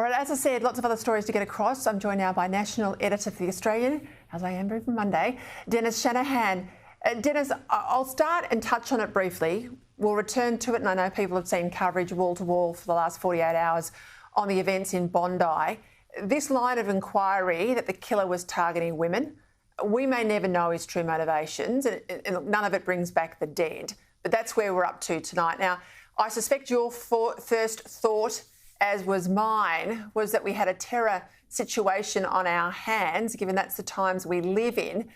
All right, as I said, lots of other stories to get across. I'm joined now by National Editor for The Australian, as I am every Monday, Dennis Shanahan. Dennis, I'll start and touch on it briefly. We'll return to it, and I know people have seen coverage wall to wall for the last 48 hours on the events in Bondi. This line of inquiry that the killer was targeting women, we may never know his true motivations, and none of it brings back the dead. But that's where we're up to tonight. Now, I suspect your first thought, as was mine, was that we had a terror situation on our hands, given that's the times we live in.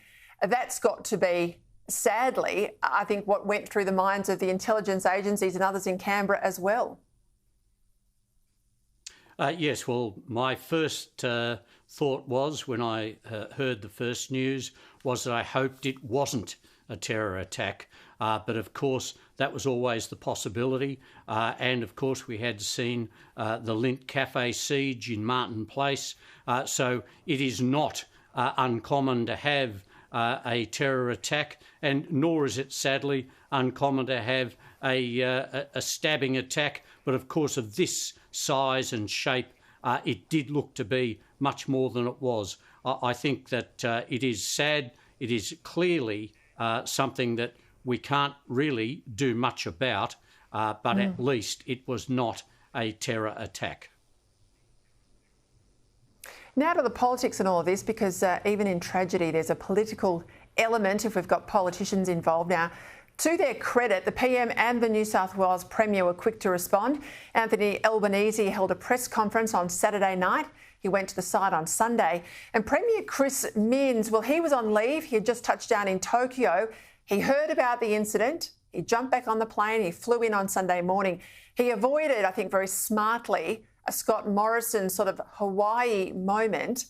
That's got to be, sadly, I think, what went through the minds of the intelligence agencies and others in Canberra as well. Yes, well, my first thought was, when I heard the first news, was that I hoped it wasn't a terror attack. But of course, that was always the possibility. And of course, we had seen the Lindt Café siege in Martin Place. So it is not uncommon to have a terror attack, and nor is it sadly uncommon to have a stabbing attack. But of course, of this size and shape, it did look to be much more than it was. I think that it is sad. It is clearly something that we can't really do much about, but at least it was not a terror attack. Now to the politics and all of this, because even in tragedy, there's a political element if we've got politicians involved. Now, to their credit, the PM and the New South Wales Premier were quick to respond. Anthony Albanese held a press conference on Saturday night. He went to the site on Sunday. And Premier Chris Minns, well, he was on leave. He had just touched down in Tokyo. He heard about the incident. He jumped back on the plane. He flew in on Sunday morning. He avoided, I think very smartly, a Scott Morrison sort of Hawaii moment.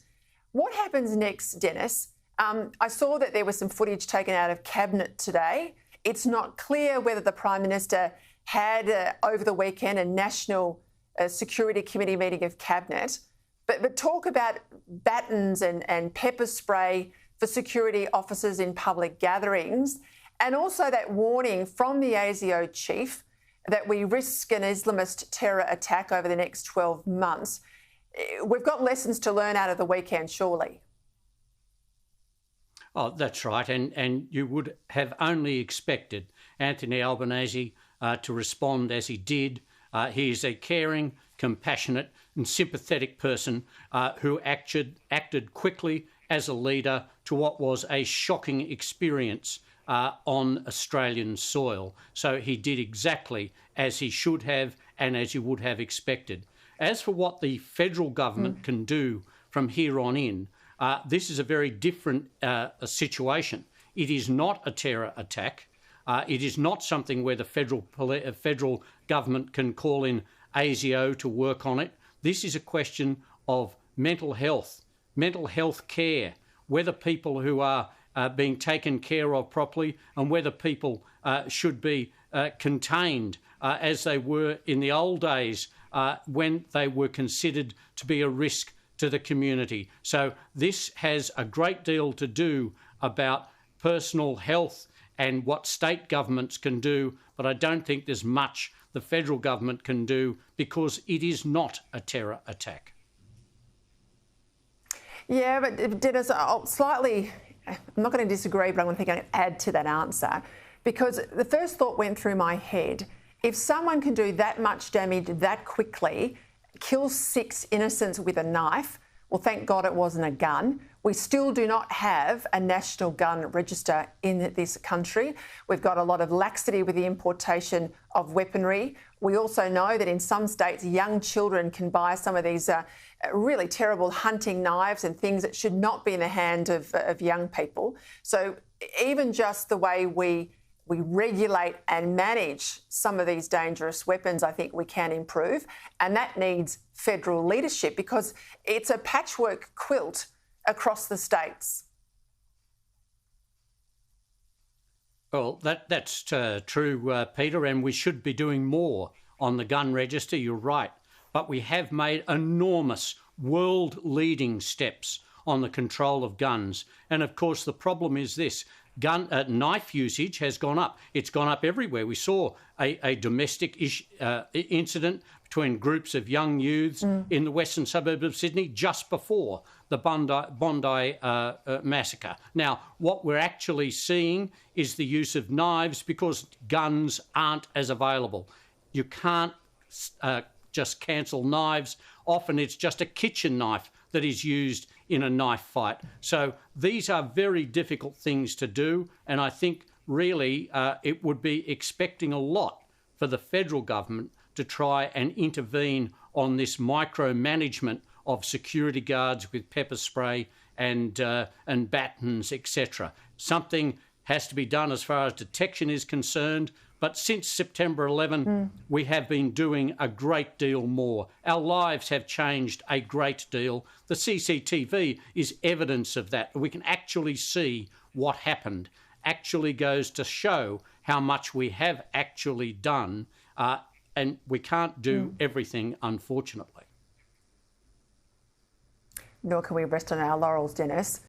What happens next, Dennis? I saw that there was some footage taken out of Cabinet today. It's not clear whether the Prime Minister had, over the weekend, a National Security Committee meeting of Cabinet. But talk about batons and pepper spray for security officers in public gatherings, and also that warning from the ASIO chief that we risk an Islamist terror attack over the next 12 months. We've got lessons to learn out of the weekend, surely. Oh, that's right. And you would have only expected Anthony Albanese to respond as he did. He is a caring, compassionate and sympathetic person who acted quickly as a leader to what was a shocking experience on Australian soil. So he did exactly as he should have and as you would have expected. As for what the federal government can do from here on in, this is a very different situation. It is not a terror attack. It is not something where the federal government can call in ASIO to work on it. This is a question of mental health care, whether people who are being taken care of properly and whether people should be contained as they were in the old days when they were considered to be a risk to the community. So this has a great deal to do about personal health and what state governments can do, but I don't think there's much the federal government can do because it is not a terror attack. Yeah, but Dennis, I'm not going to disagree, but I'm going to add to that answer, because the first thought went through my head. If someone can do that much damage that quickly, kill 6 innocents with a knife, well, thank God it wasn't a gun. We still do not have a national gun register in this country. We've got a lot of laxity with the importation of weaponry. We also know that in some states, young children can buy some of these really terrible hunting knives and things that should not be in the hand of young people. So even just the way we regulate and manage some of these dangerous weapons, I think we can improve. And that needs federal leadership because it's a patchwork quilt across the states. Well, that's true, Peter, and we should be doing more on the gun register, you're right. But we have made enormous world-leading steps on the control of guns. And of course, the problem is this. Knife usage has gone up. It's gone up everywhere. We saw a domestic incident between groups of young youths in the western suburb of Sydney just before the Bondi massacre. Now, what we're actually seeing is the use of knives because guns aren't as available. You can't just cancel knives. Often it's just a kitchen knife that is used in a knife fight. So these are very difficult things to do, and I think really it would be expecting a lot for the federal government to try and intervene on this micromanagement of security guards with pepper spray and batons, etc. Something has to be done as far as detection is concerned, but since September 11, we have been doing a great deal more. Our lives have changed a great deal. The CCTV is evidence of that. We can actually see what happened. Actually goes to show how much we have actually done, and we can't do everything, unfortunately. Nor can we rest on our laurels, Dennis.